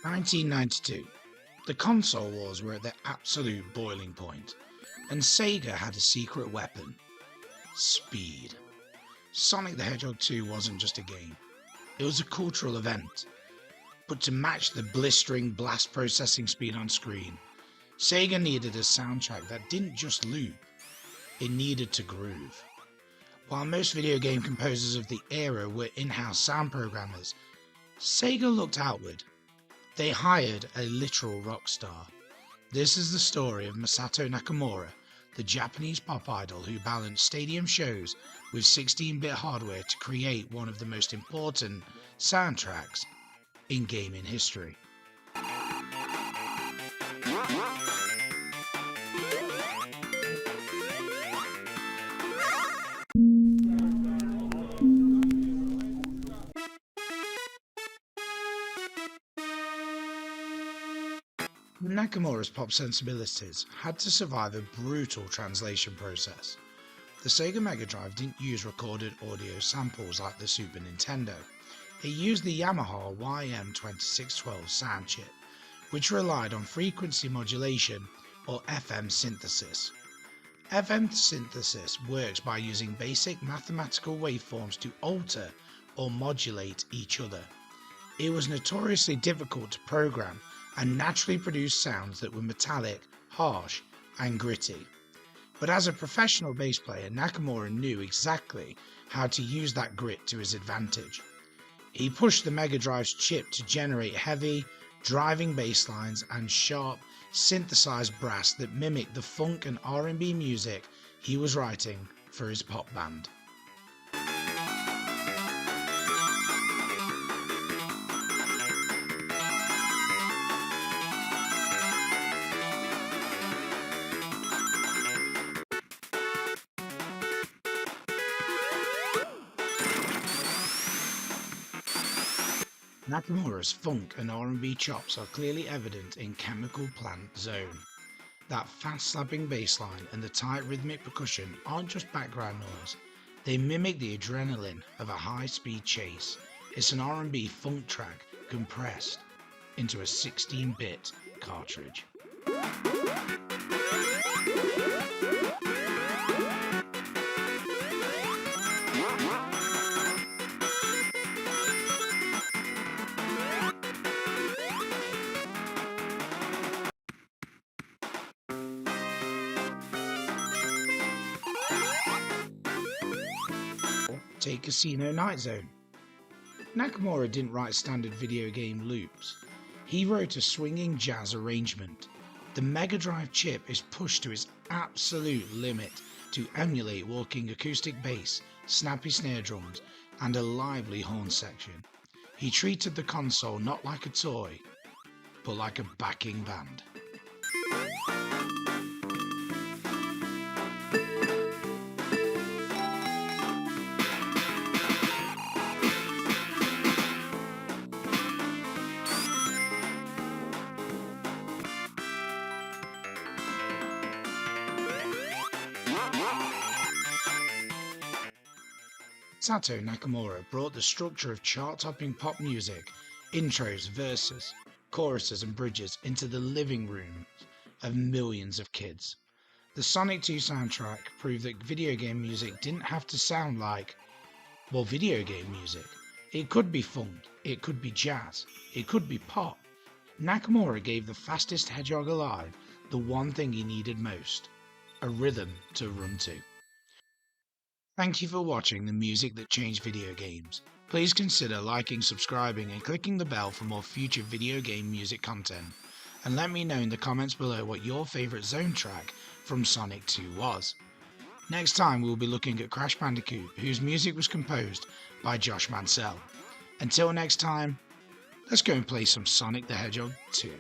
1992. The console wars were at their absolute boiling point, and Sega had a secret weapon: speed. Sonic the Hedgehog 2 wasn't just a game, it was a cultural event. But to match the blistering blast processing speed on screen, Sega needed a soundtrack that didn't just loop, it needed to groove. While most video game composers of the era were in-house sound programmers, Sega looked outward. They hired a literal rock star. This is the story of Masato Nakamura, the Japanese pop idol who balanced stadium shows with 16-bit hardware to create one of the most important soundtracks in gaming history. Nakamura's pop sensibilities had to survive a brutal translation process. The Sega Megadrive didn't use recorded audio samples like the Super Nintendo. It used the Yamaha YM2612 sound chip, which relied on frequency modulation or FM synthesis. FM synthesis works by using basic mathematical waveforms to alter or modulate each other. It was notoriously difficult to program and naturally produced sounds that were metallic, harsh, and gritty. But as a professional bass player, Nakamura knew exactly how to use that grit to his advantage. He pushed the Mega Drive's chip to generate heavy, driving bass lines and sharp, synthesized brass that mimicked the funk and R&B music he was writing for his pop band. Nakamura's funk and R&B chops are clearly evident in Chemical Plant Zone. That fast-slapping bass line and the tight rhythmic percussion aren't just background noise, they mimic the adrenaline of a high-speed chase. It's an R&B funk track compressed into a 16-bit cartridge. Take Casino Night Zone. Nakamura didn't write standard video game loops. He wrote a swinging jazz arrangement. The Mega Drive chip is pushed to its absolute limit to emulate walking acoustic bass, snappy snare drums, and a lively horn section. He treated the console not like a toy, but like a backing band. Sato Nakamura brought the structure of chart-topping pop music, intros, verses, choruses and bridges into the living rooms of millions of kids. The Sonic 2 soundtrack proved that video game music didn't have to sound like, well, video game music. It could be funk, it could be jazz, it could be pop. Nakamura gave the fastest hedgehog alive the one thing he needed most: a rhythm to run to. Thank you for watching the music that changed video games. Please consider liking, subscribing and clicking the bell for more future video game music content. And let me know in the comments below what your favourite zone track from Sonic 2 was. Next time we'll be looking at Crash Bandicoot, whose music was composed by Josh Mansell. Until next time, let's go and play some Sonic the Hedgehog 2.